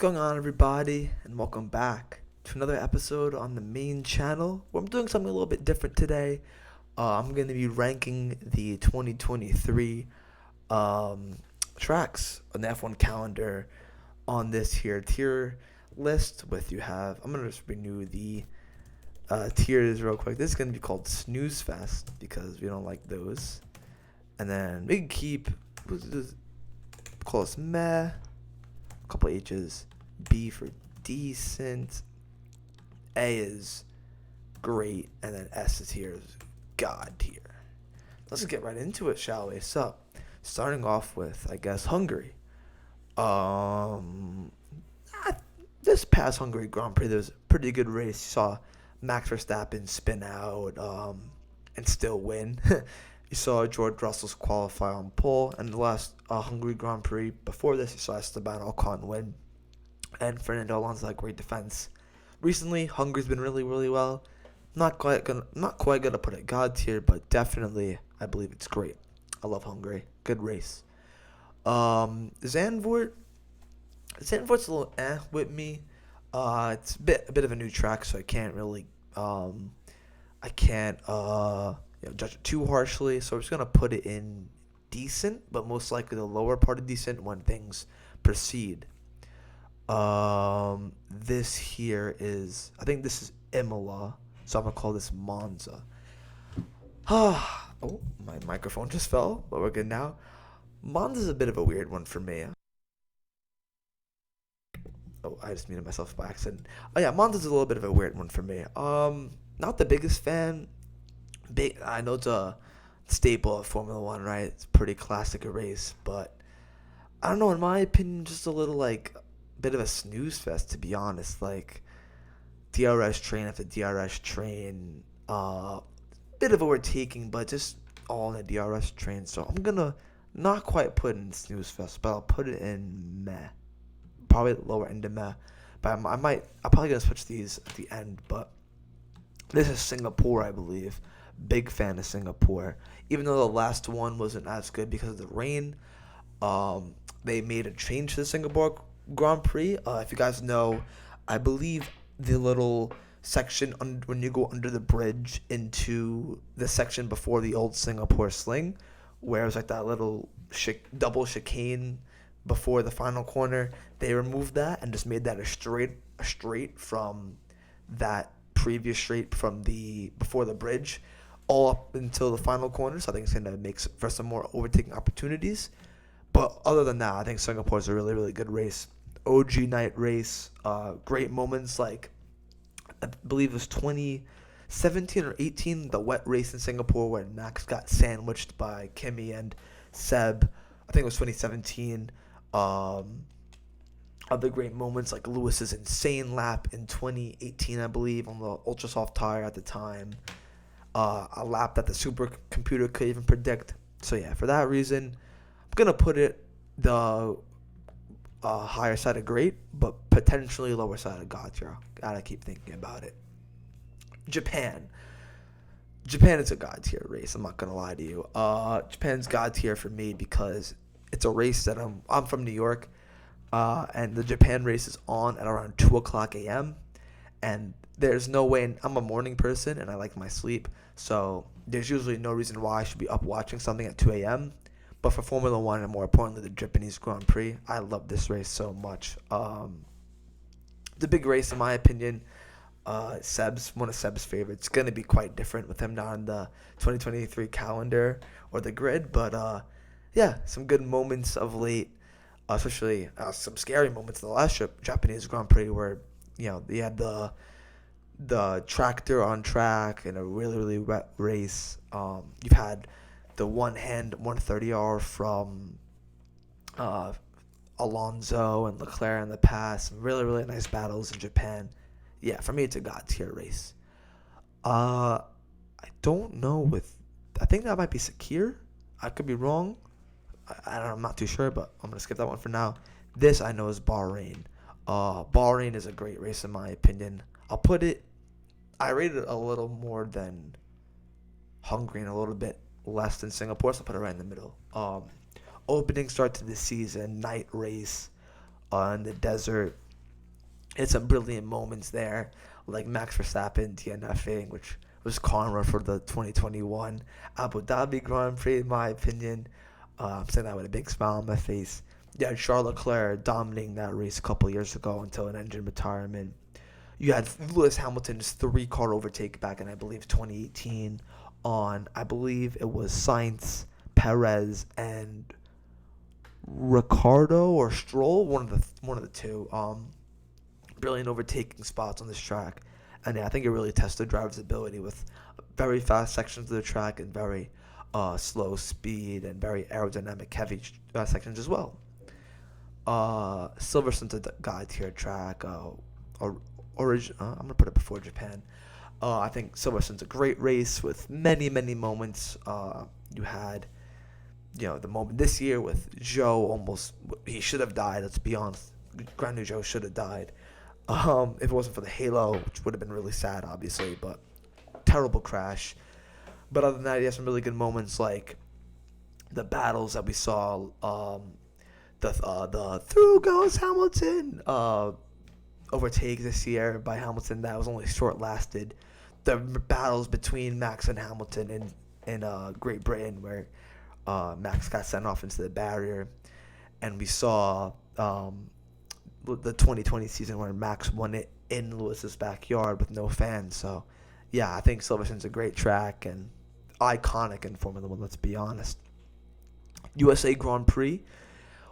going on, everybody, and welcome back to another episode on the main channel where I'm doing something a little bit different today. I'm going to be ranking the 2023 tracks on the F1 calendar on this here tier list. I'm going to just renew the tiers real quick. This is going to be called Snooze Fest because we don't like those. And then we can keep, call this meh. Couple H's. B for decent. A is great, and then S is here is God tier. Let's get right into it, shall we? So, starting off with, I guess, Hungary. This past Hungary Grand Prix, there was a pretty good race. You saw Max Verstappen spin out and still win. You saw George Russell's qualify on pole, and the last Hungary Grand Prix before this, you saw Esteban Ocon win, and Fernando Alonso had great defense. Recently, Hungary's been really, really well. Not quite gonna put it God tier, but definitely, I believe it's great. I love Hungary. Good race. Zandvoort's a little with me. It's a bit of a new track, so I can't really judge it too harshly, so I'm just gonna put it in decent, but most likely the lower part of decent when things proceed. This here is, I think this is Imola, so I'm gonna call this Monza. Oh, my microphone just fell, but we're good now. Monza's a bit of a weird one for me. Oh, I just muted myself by accident. Oh yeah, Monza's a little bit of a weird one for me. Not the biggest fan. I know it's a staple of Formula One, right? It's a pretty classic race, but I don't know. In my opinion, just a little bit of a snooze fest, to be honest. Like DRS train after DRS train, bit of overtaking, but just all in the DRS train. So I'm gonna not quite put in snooze fest, but I'll put it in meh, probably lower end of meh. But I'm probably gonna switch these at the end. But this is Singapore, I believe. Big fan of Singapore. Even though the last one wasn't as good because of the rain, they made a change to the Singapore Grand Prix. If you guys know, I believe the little section when you go under the bridge into the section before the old Singapore Sling, where it was like that little double chicane before the final corner, they removed that and just made that a straight from that previous straight from the before the bridge all up until the final corner. So I think it's going to make for some more overtaking opportunities. But other than that, I think Singapore is a really, really good race. OG night race. Great moments like, I believe it was 2017 or 18, the wet race in Singapore when Max got sandwiched by Kimi and Seb. I think it was 2017. Other great moments like Lewis's insane lap in 2018, I believe, on the ultra soft tire at the time. A lap that the supercomputer could even predict. So yeah, for that reason, I'm gonna put it the higher side of great, but potentially lower side of God tier. Gotta keep thinking about it. Japan is a God tier race. I'm not gonna lie to you. Japan's God tier for me because it's a race that I'm from New York. And the Japan race is on at around 2 o'clock a.m. And there's no way, I'm a morning person and I like my sleep, so there's usually no reason why I should be up watching something at 2 a.m. But for Formula One and more importantly the Japanese Grand Prix, I love this race so much. The big race in my opinion. One of Seb's favorites. It's going to be quite different with him not on the 2023 calendar or the grid, but yeah, some good moments of late. Especially some scary moments in the last Japanese Grand Prix where, they had the tractor on track in a really, really wet race. You've had the one-hand 130R from Alonso and Leclerc in the past. Some really, really nice battles in Japan. Yeah, for me, it's a God tier race. I don't know I think that might be Sakir. I could be wrong. I'm not too sure, but I'm going to skip that one for now. This I know is Bahrain. Bahrain is a great race in my opinion. I rate it a little more than Hungary and a little bit less than Singapore, so I'll put it right in the middle. Opening start to the season, night race in the desert. It's some brilliant moments there, like Max Verstappen DNFing, which was karma for the 2021 Abu Dhabi Grand Prix, in my opinion. I'm saying that with a big smile on my face. You had Charles Leclerc dominating that race a couple years ago until an engine retirement. You had Lewis Hamilton's three-car overtake back in, I believe, 2018 on, I believe it was Sainz, Perez, and Ricardo or Stroll, one of the two. Brilliant overtaking spots on this track, and yeah, I think it really tested driver's ability with very fast sections of the track and very slow speed and very aerodynamic heavy sections as well. Silverstone's a god tier track. I'm gonna put it before Japan. I think Silverstone's a great race with many many moments. You had the moment this year with Joe, almost he should have died. Let's be honest, Grand New Joe should have died. If it wasn't for the halo, which would have been really sad, obviously, but terrible crash. But other than that, he has some really good moments, like the battles that we saw. The through goes Hamilton overtake this year by Hamilton that was only short lasted. The battles between Max and Hamilton in Great Britain, where Max got sent off into the barrier, and we saw the 2020 season where Max won it in Lewis's backyard with no fans. So, yeah, I think Silverstone's a great track and iconic in Formula One. Let's be honest. USA Grand Prix,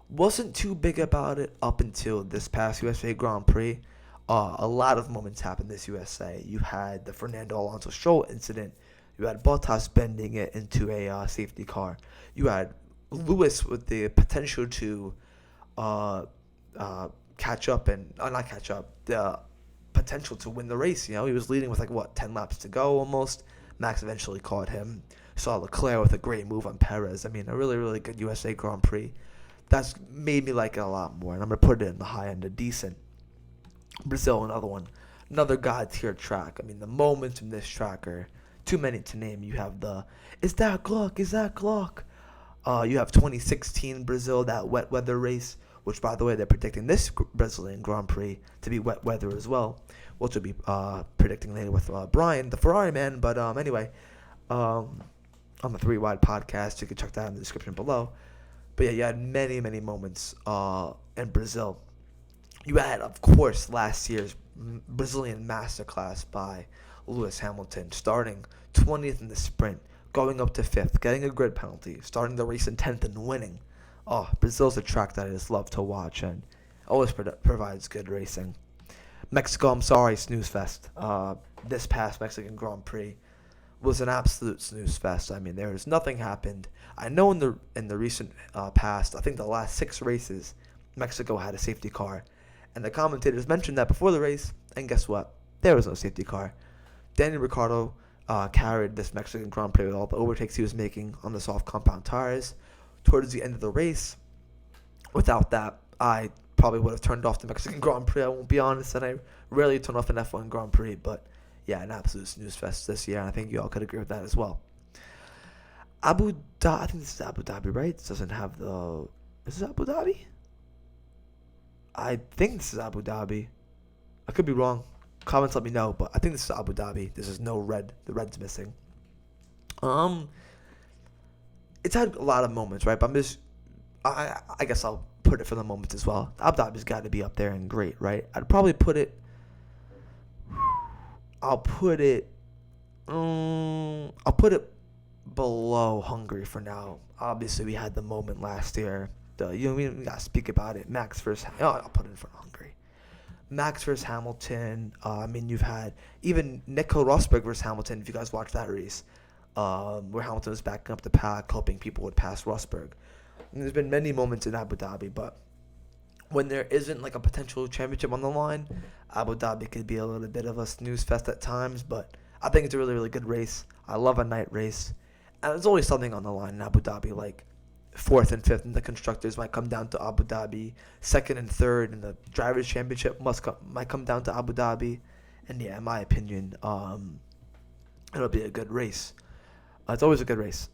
wasn't too big about it up until this past USA Grand Prix. A lot of moments happened this USA. You had the Fernando Alonso Stroll incident. You had Bottas bending it into a safety car. You had Lewis with the potential to catch up and not catch up, the potential to win the race. He was leading with 10 laps to go almost. Max eventually caught him. Saw Leclerc with a great move on Perez. I mean, a really really good USA Grand Prix. That's made me like it a lot more, and I'm gonna put it in the high end of decent. Brazil, another one, another god tier track. I mean, the moments in this track are too many to name. You have the is that Glock? You have 2016 Brazil, that wet weather race, which by the way they're predicting this Brazilian Grand Prix to be wet weather as well, which will be predicting later with Brian, the Ferrari man. But anyway, on the Three Wide podcast, you can check that in the description below. But yeah, you had many, many moments in Brazil. You had, of course, last year's Brazilian masterclass by Lewis Hamilton, starting 20th in the sprint, going up to 5th, getting a grid penalty, starting the race in 10th and winning. Oh, Brazil's a track that I just love to watch and always provides good racing. Mexico, I'm sorry, snooze fest. This past Mexican Grand Prix was an absolute snooze fest. I mean, nothing happened. I know in the recent past, I think the last 6 races, Mexico had a safety car, and the commentators mentioned that before the race. And guess what? There was no safety car. Daniel Ricciardo carried this Mexican Grand Prix with all the overtakes he was making on the soft compound tires. Towards the end of the race, without that, I probably would have turned off the Mexican Grand Prix. I won't be honest, and I rarely turn off an F1 Grand Prix, but yeah, an absolute snooze fest this year, and I think you all could agree with that as well. Abu Dhabi, I think this is Abu Dhabi, right? This doesn't have the... Is this Abu Dhabi? I think this is Abu Dhabi. I could be wrong. Comments let me know, but I think this is Abu Dhabi. This is no red. The red's missing. It's had a lot of moments, right? But I guess I'll put it for the moments as well. Abu Dhabi's got to be up there and great, right? I'd probably put it... I'll put it below Hungary for now. Obviously, we had the moment last year. We gotta speak about it. Max versus... I'll put it in front of Hungary. Max versus Hamilton. I mean, you've had even Nico Rosberg versus Hamilton, if you guys watched that race, where Hamilton was backing up the pack, hoping people would pass Rosberg. And there's been many moments in Abu Dhabi, but when there isn't a potential championship on the line, Abu Dhabi could be a little bit of a snooze fest at times, but I think it's a really, really good race. I love a night race. And there's always something on the line in Abu Dhabi, like 4th and 5th in the constructors might come down to Abu Dhabi. 2nd and 3rd in the drivers' championship might come down to Abu Dhabi. And yeah, in my opinion, it'll be a good race. It's always a good race.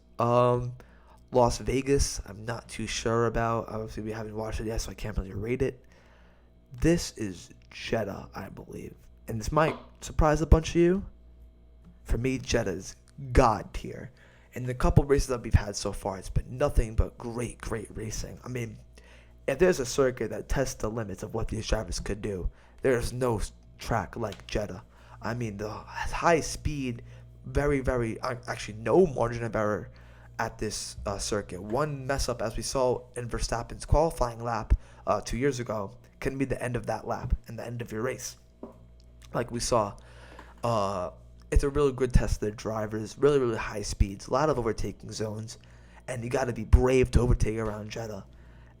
Las Vegas, I'm not too sure about. Obviously, we haven't watched it yet, so I can't really rate it. This is Jeddah, I believe. And this might surprise a bunch of you. For me, Jeddah is God tier. In the couple races that we've had so far, it's been nothing but great, great racing. I mean, if there's a circuit that tests the limits of what these drivers could do, there's no track like Jeddah. I mean, the high speed, very, very, actually no margin of error at this circuit. One mess up, as we saw in Verstappen's qualifying lap 2 years ago, can be the end of that lap and the end of your race. Like we saw, it's a really good test of the drivers, really, really high speeds, a lot of overtaking zones, and you got to be brave to overtake around Jeddah.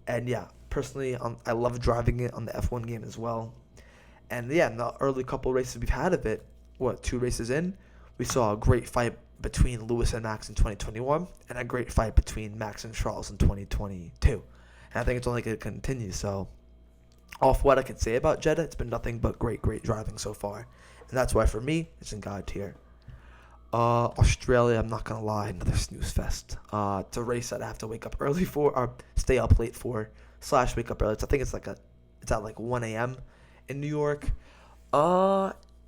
And yeah, personally, I love driving it on the F1 game as well. And yeah, in the early couple races we've had of it, 2 races in, we saw a great fight between Lewis and Max in 2021, and a great fight between Max and Charles in 2022. And I think it's only going to continue. So, off what I can say about Jeddah, it's been nothing but great, great driving so far. And that's why, for me, it's in God tier. Australia, I'm not going to lie, another snooze fest. It's a race that I have to wake up early for, or stay up late for, / wake up early. I think it's at like 1 a.m. in New York.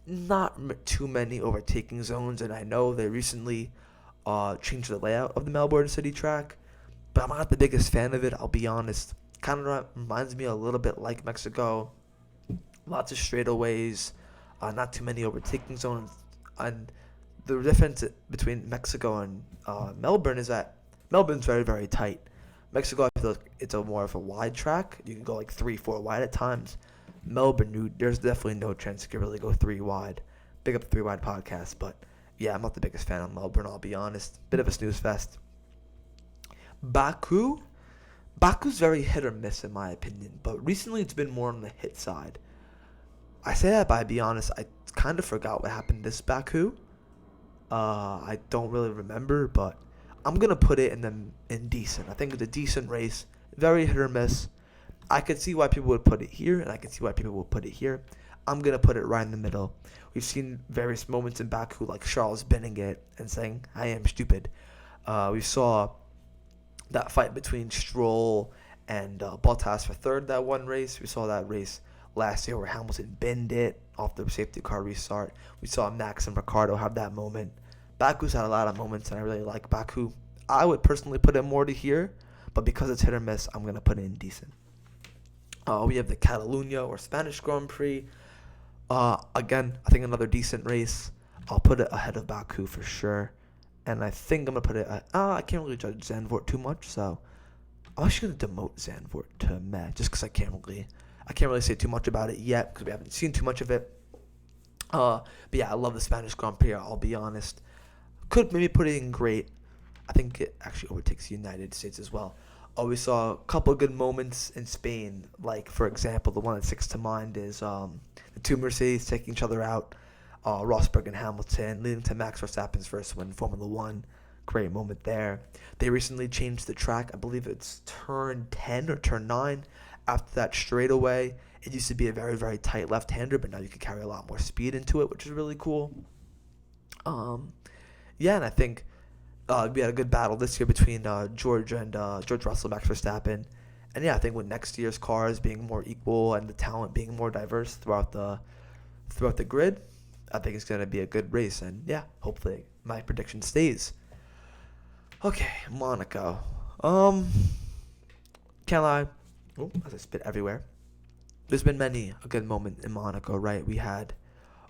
Not too many overtaking zones, and I know they recently changed the layout of the Melbourne City track, but I'm not the biggest fan of it, I'll be honest. Kind of reminds me a little bit like Mexico. Lots of straightaways, not too many overtaking zones, and the difference between Mexico and Melbourne is that Melbourne's very, very tight. Mexico, I feel like it's more of a wide track. You can go like 3-4 wide at times. Melbourne, there's definitely no chance you can really go 3 wide. Big up the 3 wide podcast, but yeah, I'm not the biggest fan of Melbourne, I'll be honest. Bit of a snooze fest. Baku's very hit or miss in my opinion, but recently it's been more on the hit side. I say that, but I'll be honest, I kind of forgot what happened this Baku. I don't really remember, but I'm gonna put it in decent. I think it's a decent race, very hit or miss. I could see why people would put it here, and I could see why people would put it here. I'm going to put it right in the middle. We've seen various moments in Baku, like Charles bending it and saying, I am stupid. We saw that fight between Stroll and Bottas for third that one race. We saw that race last year where Hamilton bent it off the safety car restart. We saw Max and Ricciardo have that moment. Baku's had a lot of moments, and I really like Baku. I would personally put it more to here, but because it's hit or miss, I'm going to put it in decent. We have the Catalunya or Spanish Grand Prix. Again, I think another decent race. I'll put it ahead of Baku for sure. And I think I'm going to put it I can't really judge Zandvoort too much, so I'm actually going to demote Zandvoort to meh, just because I can't really say too much about it yet, because we haven't seen too much of it. But yeah, I love the Spanish Grand Prix, I'll be honest. Could maybe put it in great. I think it actually overtakes the United States as well. We saw a couple of good moments in Spain. Like, for example, the one that sticks to mind is the 2 Mercedes taking each other out, Rosberg and Hamilton, leading to Max Verstappen's first win in Formula 1. Great moment there. They recently changed the track. I believe it's turn 10 or turn 9. After that straightaway, it used to be a very, very tight left-hander, but now you can carry a lot more speed into it, which is really cool. Yeah, and I think we had a good battle this year between George Russell, Max Verstappen. And yeah, I think with next year's cars being more equal and the talent being more diverse throughout the grid, I think it's going to be a good race. And yeah, hopefully my prediction stays. Okay, Monaco. Can't lie. Oh, as I spit everywhere. There's been many a good moment in Monaco, right? We had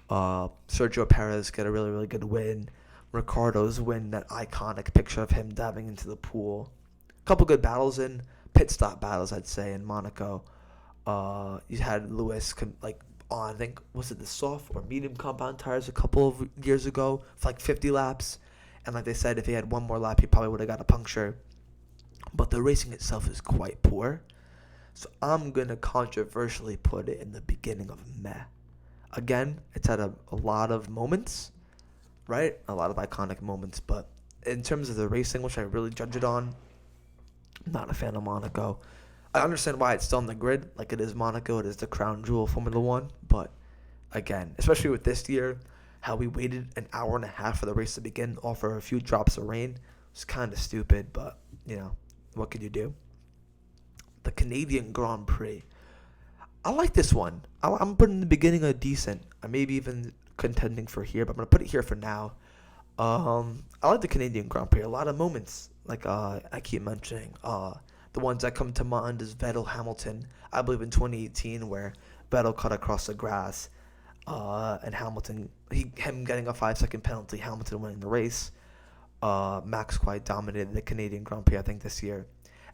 Sergio Perez get a really, really good win. Ricciardo's win, that iconic picture of him diving into the pool. A couple good battles pit stop battles, I'd say, in Monaco. You had Lewis, I think, was it the soft or medium compound tires a couple of years ago for like 50 laps. And like they said, if he had one more lap, he probably would have got a puncture. But the racing itself is quite poor. So I'm going to controversially put it in the beginning of meh. Again, it's had a lot of moments, right? A lot of iconic moments, but in terms of the racing, which I really judge it on, I'm not a fan of Monaco. I understand why it's still on the grid, like it is Monaco, it is the crown jewel of Formula 1, but again, especially with this year, how we waited an hour and a half for the race to begin, all for a few drops of rain, was kind of stupid, but, what could you do? The Canadian Grand Prix. I like this one. I'm putting the beginning a decent. I may be even contending for here, but I'm gonna put it here for now. I like the Canadian Grand Prix. A lot of moments, like I keep mentioning. The ones that come to mind is Vettel Hamilton. I believe in 2018, where Vettel cut across the grass, and Hamilton, him getting a 5 second penalty, Hamilton winning the race. Max quite dominated the Canadian Grand Prix, I think, this year.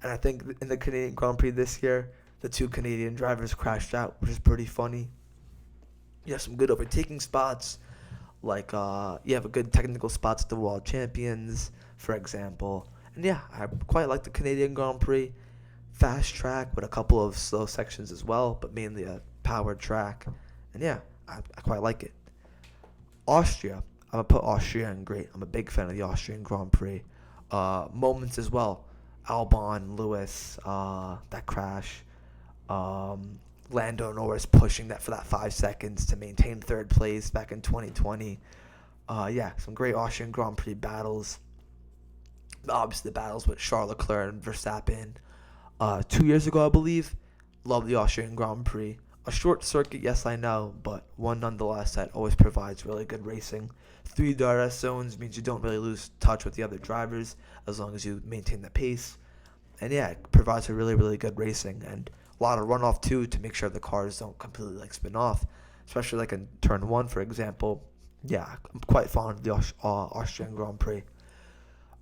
And I think in the Canadian Grand Prix this year, the two Canadian drivers crashed out, which is pretty funny. You have some good overtaking spots, like you have a good technical spots at the World Champions, for example. And yeah, I quite like the Canadian Grand Prix. Fast track with a couple of slow sections as well, but mainly a powered track. And yeah, I quite like it. Austria. I'm gonna put Austria in great. I'm a big fan of the Austrian Grand Prix. Moments as well. Albon, Lewis, that crash. Lando Norris pushing that for that 5 seconds to maintain third place back in 2020. Yeah, some great Austrian Grand Prix battles. Obviously, the battles with Charles Leclerc and Verstappen. 2 years ago, I believe. Love the Austrian Grand Prix. A short circuit, yes, I know, but one nonetheless that always provides really good racing. 3 DRS zones means you don't really lose touch with the other drivers as long as you maintain the pace. And yeah, it provides a really, really good racing and a lot of runoff too to make sure the cars don't completely like spin off, especially like in turn 1, for example. Yeah, I'm quite fond of the Austrian Grand Prix.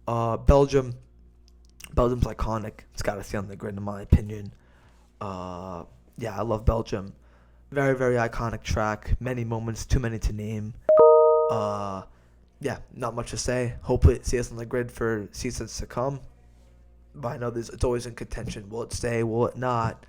Belgium. Belgium's iconic. It's got to stay on the grid in my opinion. Yeah, I love Belgium. Very, very iconic track. Many moments, too many to name. Yeah, not much to say. Hopefully it stays on the grid for seasons to come. But I know it's always in contention. Will it stay? Will it not?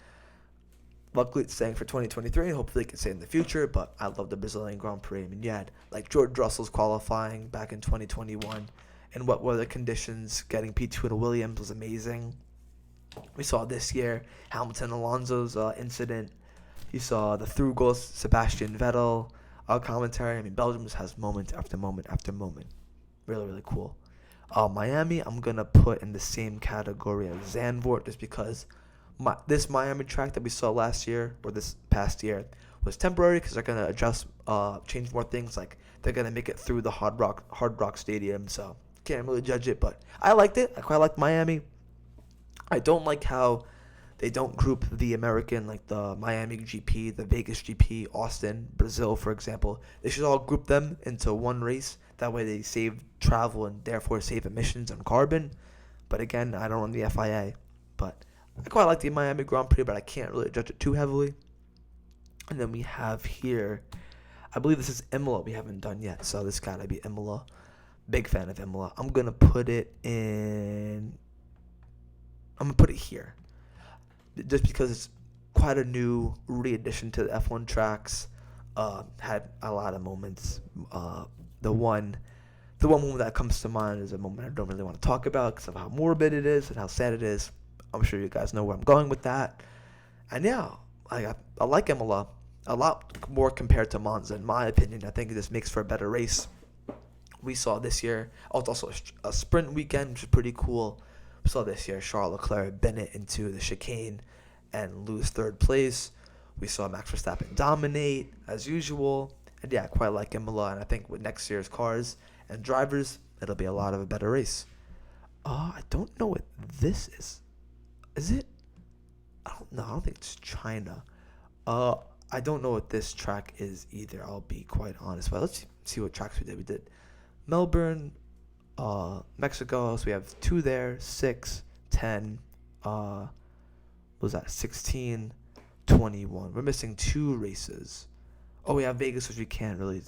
Luckily, it's staying for 2023, and hopefully it can stay in the future. But I love the Brazilian Grand Prix. I mean, you had like George Russell's qualifying back in 2021. And what were the conditions? Getting P2 and Williams was amazing. We saw this year Hamilton Alonso's incident. You saw the through goals, Sebastian Vettel commentary. I mean, Belgium just has moment after moment after moment. Really, really cool. Miami, I'm going to put in the same category as Zandvoort just because this Miami track that we saw last year or this past year was temporary because they're going to adjust, change more things. Like they're going to make it through the Hard Rock Stadium. So can't really judge it, but I liked it. I quite liked Miami. I don't like how they don't group the American, like the Miami GP, the Vegas GP, Austin, Brazil, for example. They should all group them into one race. That way they save travel and therefore save emissions and carbon. But again, I don't run the FIA. But I quite like the Miami Grand Prix, but I can't really judge it too heavily. And then we have here, I believe this is Imola we haven't done yet. So this got to be Imola. Big fan of Imola. I'm going to put it here. Just because it's quite a new re-addition to the F1 tracks. Had a lot of moments. The one moment that comes to mind is a moment I don't really want to talk about because of how morbid it is and how sad it is. I'm sure you guys know where I'm going with that. And yeah, I like Imola a lot more compared to Monza, in my opinion. I think this makes for a better race. We saw this year, also a sprint weekend, which is pretty cool. We saw this year Charles Leclerc bend into the chicane and lose third place. We saw Max Verstappen dominate as usual. And yeah, I quite like Imola. And I think with next year's cars and drivers, it'll be a lot of a better race. I don't know what this is. Is it? I don't know. I don't think it's China. I don't know what this track is either. I'll be quite honest. But let's see what tracks we did. We did Melbourne, Mexico. So we have 2 there, 6, 10. What was that? 16, 21. We're missing 2 races. Oh, we have Vegas, which we can't really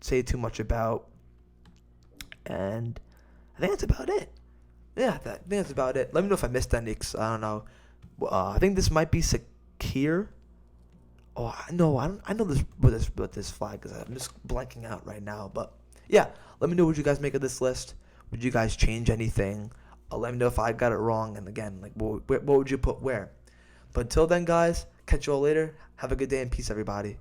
say too much about. And I think that's about it. Yeah, I think that's about it. Let me know if I missed any, because I don't know. I think this might be Sakir. Oh, no, I know what this flag is. I'm just blanking out right now. But yeah, let me know what you guys make of this list. Would you guys change anything? Let me know if I got it wrong. And again, like, what would you put where? But until then, guys, catch you all later. Have a good day and peace, everybody.